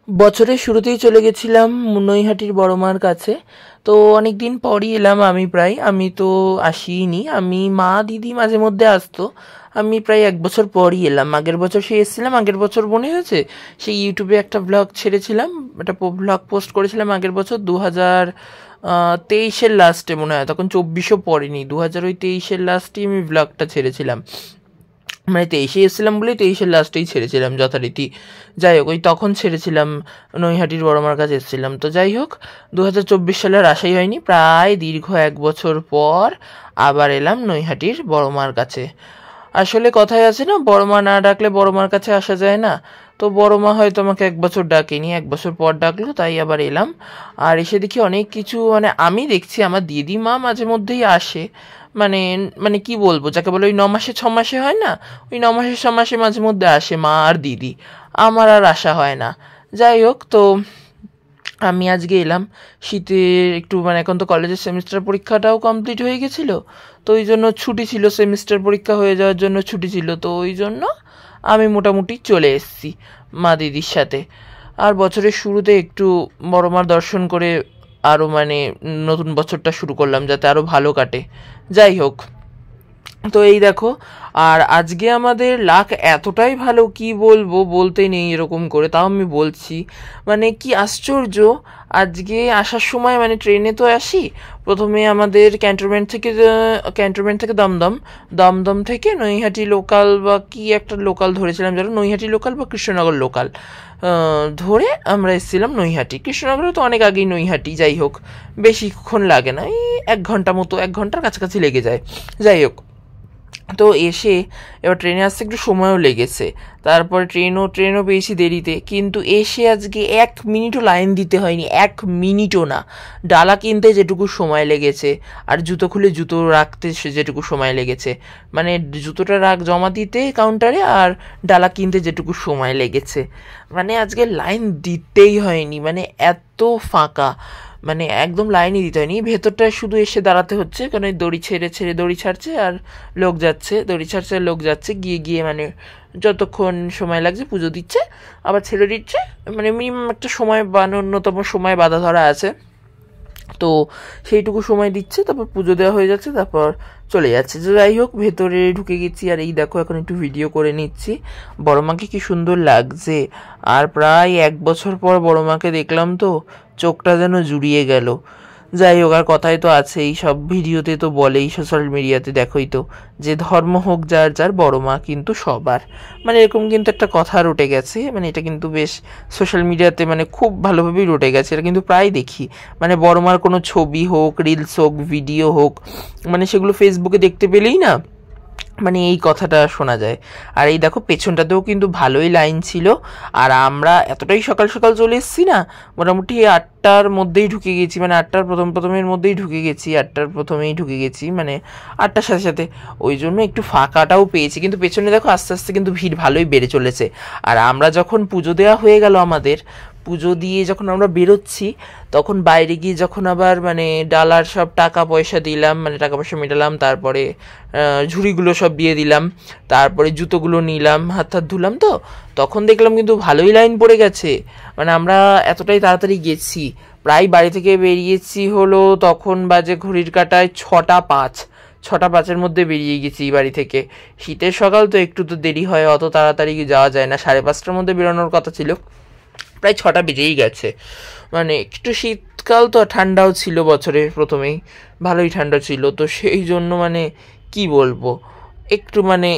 বছরের শুরুতেই চলে গেছিলাম নৈহাটির বড় মার কাছে। তো অনেক দিন পরই এলাম। আমি তো আসিনি, আমি মা দিদি মাঝে মধ্যে আসতো। আমি প্রায় 1 বছর পরই এলাম। আগের বছর সে এসেছিলাম, আগের বছর মনে হয়েছে সেই ইউটিউবে একটা ব্লগ ছেড়েছিলাম, একটা ব্লগ পোস্ট করেছিলাম আগের বছর 2023-এর লাস্টে মনে হয়, তখন 24ও পড়েনি, 2023-এর লাস্টেই আমি ব্লগটা ছেড়েছিলাম। মানে 23-এ এসেছিলাম বলেই 23-এর লাস্টেই ছেড়েছিলাম যথারীতি। যাই হোক, ওই তখন ছেড়েছিলাম, নৈহাটির বড় মার কাছে এসেছিলাম। তো যাই হোক, 2024 সালে আর আসাই হয়নি। প্রায় দীর্ঘ 1 বছর পর আবার এলাম নৈহাটির বড় মার কাছে। আসলে কথায় আছে না, বড় মা না ডাকলে বড় মার কাছে আসা যায় না। তো বড় মা হয়তো আমাকে 1 বছর ডাকেনি, 1 বছর পর ডাকলো, তাই আবার এলাম। আর এসে দেখি অনেক কিছু, মানে আমি দেখছি আমার দিদিমা মাঝে মধ্যেই আসে। মানে মানে কি বলবো, যাকে বলে ওই 9 মাসে 6 মাসে হয় না, ওই 9 মাসে 6 মাসে মাঝে মধ্যে আসে মা আর দিদি। আমার আর আসা হয় না। যাই হোক, তো আমি আজকে এলাম। শীতের একটু, মানে এখন তো কলেজের সেমিস্টার পরীক্ষাটাও কমপ্লিট হয়ে গেছিলো, তো ওই জন্য ছুটি ছিল, সেমিস্টার পরীক্ষা হয়ে যাওয়ার জন্য ছুটি ছিল, তো ওই জন্য আমি মোটামুটি চলে এসেছি মা দিদির সাথে। আর বছরের শুরুতে একটু বড় মার দর্শন করে আরও মানে নতুন বছরটা শুরু করলাম, যাতে আরও ভালো কাটে। যাই হোক, তো এই দেখো, আর আজকে আমাদের লাক এতটাই ভালো, কি বলবো, বলতে নেই এরকম করে, তাও আমি বলছি। মানে কি আশ্চর্য, আজকে আসার সময় মানে ট্রেনে তো আসি, প্রথমে আমাদের ক্যান্টনমেন্ট থেকে দমদম, দমদম থেকে নৈহাটি লোকাল বা কি একটা লোকাল ধরেছিলাম, যেন নৈহাটি লোকাল বা কৃষ্ণনগর লোকাল ধরে আমরা এসেছিলাম নৈহাটি। কৃষ্ণনগরে তো অনেক আগেই নৈহাটি। যাই হোক, বেশিক্ষণ লাগে না, এই 1 ঘন্টা মতো, 1 ঘন্টার কাছাকাছি লেগে যায়। যাই হোক, তো এসে এবার ট্রেনে আসতে একটু সময়ও লেগেছে। তারপরে ট্রেনও পেয়েছি দেরিতে, কিন্তু এসে আজকে 1 মিনিটও লাইন দিতে হয়নি, 1 মিনিটও না। ডালা কিনতে যেটুকু সময় লেগেছে, আর জুতো খুলে জুতো রাখতে যেটুকু সময় লেগেছে, মানে জুতোটা জমা দিতে কাউন্টারে, আর ডালা কিনতে যেটুকু সময় লেগেছে, মানে আজকে লাইন দিতেই হয়নি। মানে এত ফাঁকা, মানে একদম লাইনই দিতে হয়নি। ভেতরটায় শুধু এসে দাঁড়াতে হচ্ছে, কারণ ওই দড়ি দড়ি ছাড়ছে আর লোক যাচ্ছে, দড়ি ছাড়ছে আর লোক যাচ্ছে, গিয়ে গিয়ে মানে যতক্ষণ সময় লাগছে পুজো দিচ্ছে, আবার ছেড়ে দিচ্ছে, মানে মিনিমাম একটা সময় বা ন্যূনতম সময় বাধা ধরা আছে, তো সেইটুকু সময় দিচ্ছে, তারপর পুজো দেওয়া হয়ে যাচ্ছে, তারপর চলে যাচ্ছে। যাই হোক, ভেতরে ঢুকে গেছি, আর এই দেখো এখন একটু ভিডিও করে নিচ্ছি। বড় মাকে কি সুন্দর লাগছে, আর প্রায় 1 বছর পর বড় মাকে দেখলাম, তো চোখটা যেন জুড়িয়ে গেল। যাই হোক, আর কথায় তো আছেই, সব ভিডিওতে তো বলেই, সোশ্যাল মিডিয়াতে দেখোই তো, যে ধর্ম হোক যার যার, বড় মা কিন্তু সবার, মানে এরকম কিন্তু একটা কথা রটে গেছে। মানে এটা কিন্তু বেশ সোশ্যাল মিডিয়াতে মানে খুব ভালোভাবেই রটে গেছে, এটা কিন্তু প্রায় দেখি। মানে বড় মার কোনো ছবি হোক, রিলস হোক, ভিডিও হোক, মানে সেগুলো ফেসবুকে দেখতে পেলেই না মানে এই কথাটা শোনা যায়। আর এই দেখো, পেছনটাতেও কিন্তু ভালোই লাইন ছিল, আর আমরা এতটাই সকাল সকাল চলে এসেছি না, মোটামুটি 8টার মধ্যেই ঢুকে গেছি, মানে 8টার প্রথমের মধ্যেই ঢুকে গেছি, 8টার প্রথমেই ঢুকে গেছি, মানে 8টার সাথে সাথে, ওই জন্য একটু ফাঁকাটাও পেয়েছি। কিন্তু পেছনে দেখো আস্তে আস্তে কিন্তু ভিড় ভালোই বেড়ে চলেছে। আর আমরা যখন পুজো দেওয়া হয়ে গেল, আমাদের পুজো দিয়ে যখন আমরা বেরোচ্ছি, তখন বাইরে গিয়ে যখন আবার মানে ডালার সব টাকা পয়সা দিলাম, মানে টাকা পয়সা মেটালাম, তারপরে ঝুড়িগুলো সব দিয়ে দিলাম, তারপরে জুতোগুলো নিলাম, হাত ধুলাম, তো তখন দেখলাম কিন্তু ভালোই লাইন পড়ে গেছে। মানে আমরা এতটাই তাড়াতাড়ি গেছি, প্রায় বাড়ি থেকে বেরিয়েছি হলো, তখন বাজে ঘড়ির কাঁটায় 6টা 5, 6টা 5-এর মধ্যে বেরিয়ে গেছি বাড়ি থেকে। শীতের সকাল তো একটু তো দেরি হয়, অত তাড়াতাড়ি যাওয়া যায় না, 5:30টার মধ্যে বেরোনোর কথা ছিল, প্রায় 6টা বেজেই গেছে। মানে একটু শীতকাল তো, ঠান্ডাও ছিল, বছরের প্রথমেই ভালোই ঠান্ডা ছিল, তো সেই জন্য মানে কি বলবো, একটু মানে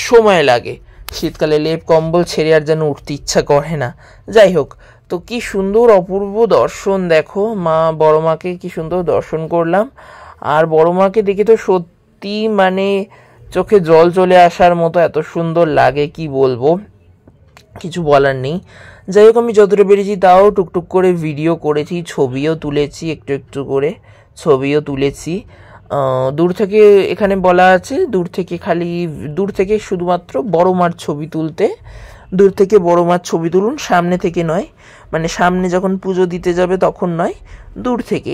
সময় লাগে। শীতকালে লেপ কম্বল ছেড়ে আর যেন উঠতে ইচ্ছা করে না। যাই হোক, তো কি সুন্দর অপূর্ব দর্শন দেখো, বড় মাকে কি সুন্দর দর্শন করলাম। আর বড় মাকে দেখে তো সত্যি মানে চোখে জল চলে আসার মতো, এত সুন্দর লাগে, কি বলবো, কিছু বলার নেই। যাই হোক, আমি যতটা পেরেছি তাও টুকটুক করে ভিডিও করেছি, ছবিও তুলেছি, একটু একটু করে ছবিও তুলেছি। দূর থেকে, এখানে বলা আছে দূর থেকে শুধুমাত্র বড় মার ছবি তুলতে, দূর থেকে বড় মার ছবি তুলুন, সামনে থেকে নয়। মানে সামনে যখন পুজো দিতে যাবে তখন নয়, দূর থেকে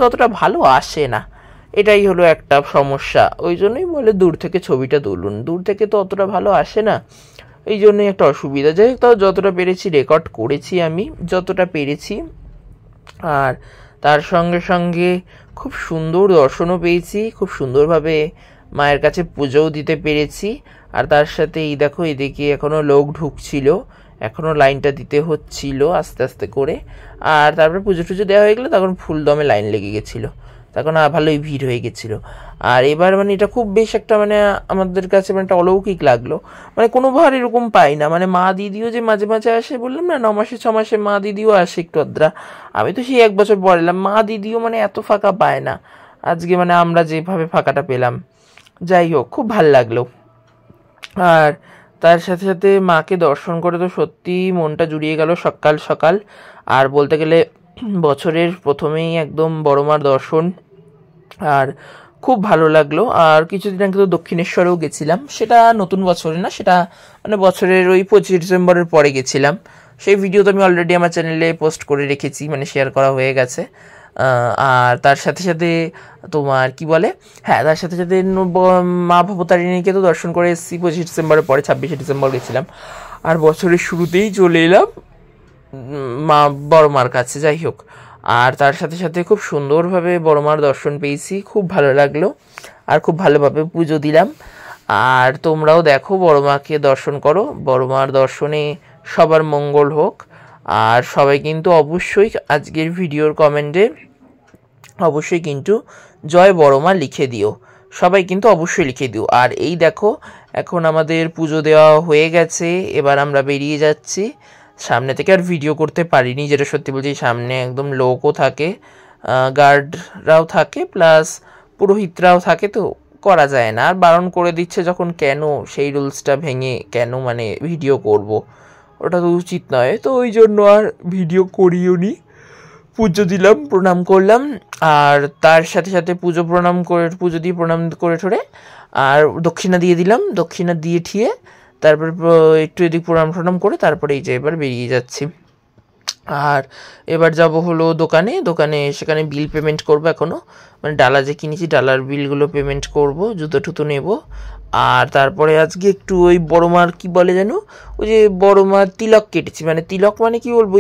অতটা ভালো আসে না, এটাই হলো একটা সমস্যা। ওই জন্যই বলে দূর থেকে ছবিটা তুলুন, দূর থেকে তো অতটা ভালো আসে না। এই জন্যই একটা অসুবিধা। যাই হোক, তাও যতটা পেরেছি রেকর্ড করেছি আমি, যতটা পেরেছি। আর তার সঙ্গে সঙ্গে খুব সুন্দর দর্শনও পেয়েছি, খুব সুন্দরভাবে মায়ের কাছে পুজোও দিতে পেরেছি। আর তার সাথে এই দেখো, এদিকে এখনও লোক ঢুকছিল, এখনও লাইনটা দিতে হচ্ছিল আস্তে আস্তে করে। আর তারপরে পুজো টুজো দেওয়া হয়ে গেলো, তখন ফুলদমে লাইন লেগে গেছিলো, তখন ভালোই ভিড় হয়ে গেছিলো। আর এবার মানে এটা খুব বেশ একটা মানে আমাদের কাছে মানে একটা অলৌকিক লাগলো, মানে কোনোবার এরকম পাই না। মানে মা দিদিও যে মাঝে মাঝে আসে, বললাম না 9 মাসে 6 মাসে মা দিদিও আসে একটু আদ্রা, আমি তো সেই 1 বছর পর এলাম, মা দিদিও মানে এত ফাঁকা পায় না। আজকে মানে আমরা যেভাবে ফাঁকাটা পেলাম, যাই হোক খুব ভাল লাগলো। আর তার সাথে সাথে মাকে দর্শন করে তো সত্যি মনটা জুড়িয়ে গেল সকাল সকাল। আর বলতে গেলে বছরের প্রথমেই একদম বড় মার দর্শন, আর খুব ভালো লাগলো। আর কিছুদিন আগে তো দক্ষিণেশ্বরেও গেছিলাম, সেটা নতুন বছরে না, সেটা মানে বছরের ওই 25 ডিসেম্বরের পরে গেছিলাম। সেই ভিডিও তো আমি অলরেডি আমার চ্যানেলে পোস্ট করে রেখেছি, মানে শেয়ার করা হয়ে গেছে। আর তার সাথে সাথে তোমার কি বলে, হ্যাঁ তার সাথে সাথে মা ভবতারিণীকে তো দর্শন করে এসেছি 25 ডিসেম্বরের পরে, 26শে ডিসেম্বর গেছিলাম। আর বছরের শুরুতেই চলে এলাম মা বড় মার কাছে। যাই হোক, আর তার সাথে সাথে খুব সুন্দরভাবে বড় মার দর্শন পেয়েছি, খুব ভালো লাগলো। আর খুব ভালোভাবে পুজো দিলাম। আর তোমরাও দেখো, বড় মাকে দর্শন করো, বড় মার দর্শনে সবার মঙ্গল হোক। আর সবাই কিন্তু অবশ্যই আজকের ভিডিওর কমেন্টে অবশ্যই কিন্তু জয় বড় মা লিখে দিও, সবাই কিন্তু অবশ্যই লিখে দিও। আর এই দেখো, এখন আমাদের পুজো দেওয়া হয়ে গেছে, এবার আমরা বেরিয়ে যাচ্ছি। সামনে থেকে আর ভিডিও করতে পারিনি, যেটা সত্যি বলছি, সামনে একদম লোকও থাকে, গার্ডরাও থাকে, প্লাস পুরোহিতরাও থাকে, তো করা যায় না। আর বারণ করে দিচ্ছে যখন, কেন সেই রুলসটা ভেঙে কেন মানে ভিডিও করব, ওটা তো উচিত নয়। তো ওই জন্য আর ভিডিও করিও নি, পুজো দিলাম, প্রণাম করলাম। আর তার সাথে সাথে পুজো দিয়ে প্রণাম করে ঠোরে আর দক্ষিণা দিয়ে দিলাম, দক্ষিণা দিয়ে ঠিয়ে তারপর একটু এদিক প্রণাম করে তারপরে এই যে এবার বেরিয়ে যাচ্ছি। আর এবার যাব হলো দোকানে সেখানে বিল পেমেন্ট করব। এখনও মানে ডালা যে কিনেছি, ডালার বিলগুলো পেমেন্ট করব, জুতো টুতো নেব। আর তারপরে আজকে একটু ওই বড় মার কি বলে যেন, ওই যে বড় মার তিলক কেটেছি। মানে তিলক মানে কি বলবো,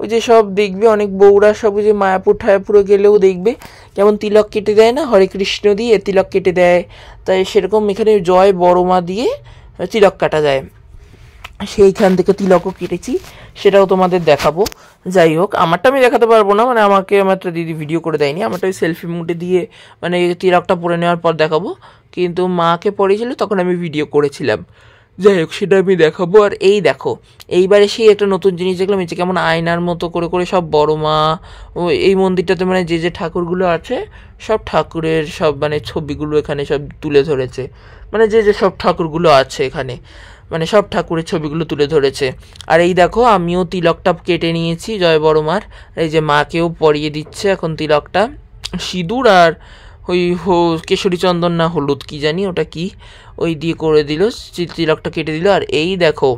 ওই যে সব দেখবে অনেক বউরা সব ওই যে মায়াপুর ঠায়াপুরে গেলেও দেখবে যেমন তিলক কেটে দেয় না, হরে কৃষ্ণ দিয়ে তিলক কেটে দেয়, তাই সেরকম এখানে জয় বড় মা দিয়ে তিলক কাটা যায়, সেইখান থেকে তিলকও কেটেছি, সেটাও তোমাদের দেখাবো। যাই হোক, আমারটা আমি দেখাতে পারবো না, মানে আমাকে আমার দিদি ভিডিও করে দেয়নি, আমারটা ওই সেলফি মুডে দিয়ে মানে তিলকটা পরে নেওয়ার পর দেখাবো, কিন্তু মাকে পরেছিল তখন আমি ভিডিও করেছিলাম। যাই হোক, সেটা আমি দেখাবো। আর এই দেখো, এইবারে সেই একটা নতুন জিনিস দেখলাম, এই যে কেমন আয়নার মতো করে করে সব বড় মা ও এই মন্দিরটাতে মানে যে ঠাকুরগুলো আছে সব ঠাকুরের সব মানে ছবিগুলো এখানে সব তুলে ধরেছে, মানে যে সব ঠাকুরগুলো আছে এখানে মানে সব ঠাকুরের ছবিগুলো তুলে ধরেছে। আর এই দেখো, আমিও তিলকটা কেটে নিয়েছি জয় বড় মার, এই যে মাকেও পরিয়ে দিচ্ছে এখন তিলকটা, সিঁদুর আর ওই কেশরী চন্দন না হলুদ কি জানি ওটা কি, ওই দিয়ে করে দিল, তিলকটা কেটে দিল। আর এই দেখো,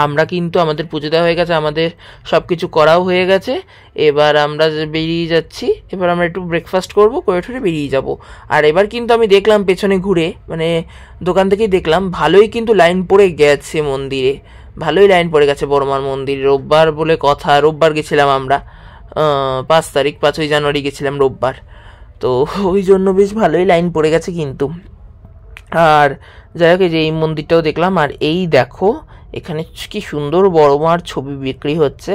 আমরা কিন্তু আমাদের পুজো দেওয়া হয়ে গেছে, আমাদের সব কিছু করাও হয়ে গেছে, এবার আমরা বেরিয়ে যাচ্ছি। এবার আমরা একটু ব্রেকফাস্ট করবো, করে ঠরে বেরিয়ে যাব। আর এবার কিন্তু আমি দেখলাম পেছনে ঘুরে, মানে দোকান থেকেই দেখলাম ভালোই কিন্তু লাইন পড়ে গেছে মন্দিরে, ভালোই লাইন পড়ে গেছে বড়মার মন্দির। রোববার বলে কথা, রোববার গেছিলাম আমরা, 5 জানুয়ারি গেছিলাম রোববার, তো ওই জন্য বেশ ভালোই লাইন পড়ে গেছে কিন্তু। আর যাই হোক, এই যে এই মন্দিরটাও দেখলাম। আর এই দেখো, এখানে কি সুন্দর বড় মার ছবি বিক্রি হচ্ছে,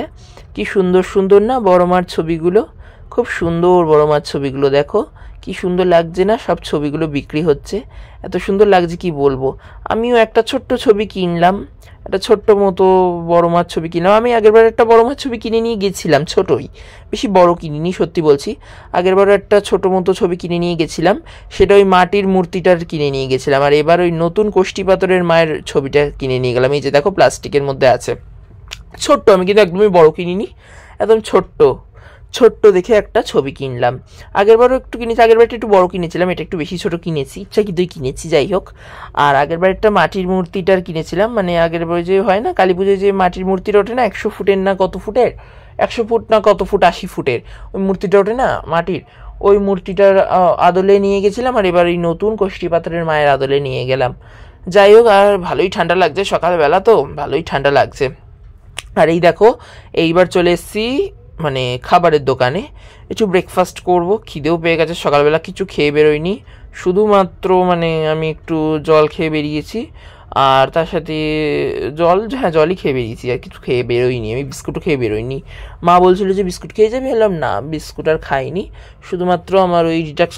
কি সুন্দর সুন্দর না বড় মার ছবিগুলো, খুব সুন্দর বড় মার ছবিগুলো, দেখো কি সুন্দর লাগছে না, সব ছবিগুলো বিক্রি হচ্ছে, এত সুন্দর লাগছে কি বলবো। আমিও একটা ছোট্ট ছবি কিনলাম, একটা ছোট্ট মতো বড় মার ছবি কিনলাম। আমি আগেরবার একটা বড় মার ছবি কিনে নিয়ে গেছিলাম, ছোটই, বেশি বড় কিনিনি সত্যি বলছি, আগেরবার একটা ছোট মতো ছবি কিনে নিয়ে গেছিলাম, সেটা ওই মাটির মূর্তিটার কিনে নিয়ে গেছিলাম। আর এবার ওই নতুন কোষ্ঠী পাথরের মায়ের ছবিটা কিনে নিয়ে গেলাম, এই যে দেখো প্লাস্টিকের মধ্যে আছে, ছোট্ট, আমি কিন্তু একদমই বড় কিনিনি, একদম ছোট্ট দেখে একটা ছবি কিনলাম। আগেরবারও একটু কিনেছি, আগেরবারটা একটু বড় কিনেছিলাম, এটা একটু বেশি ছোট কিনেছি, ইচ্ছা কিন্তু কিনেছি, যাই হোক। আর আগেরবার একটা মাটির মূর্তিটার কিনেছিলাম, মানে আগেরবার যে হয় না কালী পুজোয় যে মাটির মূর্তিটা ওঠে না 100 ফুটের না কত ফুটের, 100 ফুট না কত ফুট, 80 ফুটের ওই মূর্তিটা ওঠে না মাটির, ওই মূর্তিটার আদলে নিয়ে গেছিলাম। আর এবার এই নতুন কোষ্ঠী পাথরের মায়ের আদলে নিয়ে গেলাম। যাই হোক, আর ভালোই ঠান্ডা লাগছে, সকালবেলা তো ভালোই ঠান্ডা লাগছে। আর এই দেখো এইবার চলে এসেছি মানে খাবারের দোকানে, একটু ব্রেকফাস্ট করব, খিদেও পেয়ে গেছে, সকালবেলা কিছু খেয়ে বেরোয়নি, শুধুমাত্র মানে আমি একটু জল খেয়ে বেরিয়েছি, আর তার সাথে হ্যাঁ জলই খেয়ে বেরিয়েছি, আর কিছু খেয়ে বেরোয়নি, আমি বিস্কুটও খেয়ে বেরোয়নি। মা বলছিল যে বিস্কুট খেয়ে যাবি, বললাম না বিস্কুট আর খাইনি, শুধুমাত্র আমার ওই ডিটক্স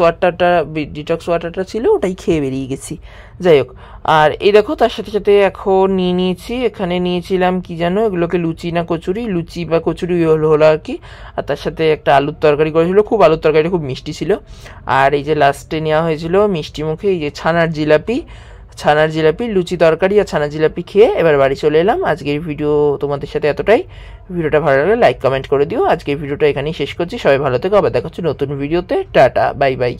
ওয়াটারটা ছিল ওটাই খেয়ে বেরিয়ে গেছি। যাই হোক, আর এই দেখো তার সাথে সাথে এখন নিয়ে নিয়েছি, এখানে নিয়েছিলাম কি জানো, এগুলোকে লুচি না কচুরি, লুচি বা কচুরি হলো আর কি, আর তার সাথে একটা আলুর তরকারি করেছিল, খুব আলুর তরকারিটা খুব মিষ্টি ছিল। আর এই যে লাস্টে নেওয়া হয়েছিল মিষ্টি মুখে এই যে ছানার জিলাপি, লুচি তরকারি আর ছানার জিলাপি খেয়ে এবার বাড়ি চলে এলাম। আজকের ভিডিও তোমাদের সাথে এতটাই, ভিডিওটা ভালো লাগলে লাইক কমেন্ট করে দিও। আজকের ভিডিওটা এখানেই শেষ করছি, সবাই ভালো থেকো, আবার দেখা হচ্ছে নতুন ভিডিওতে, টাটা বাই বাই।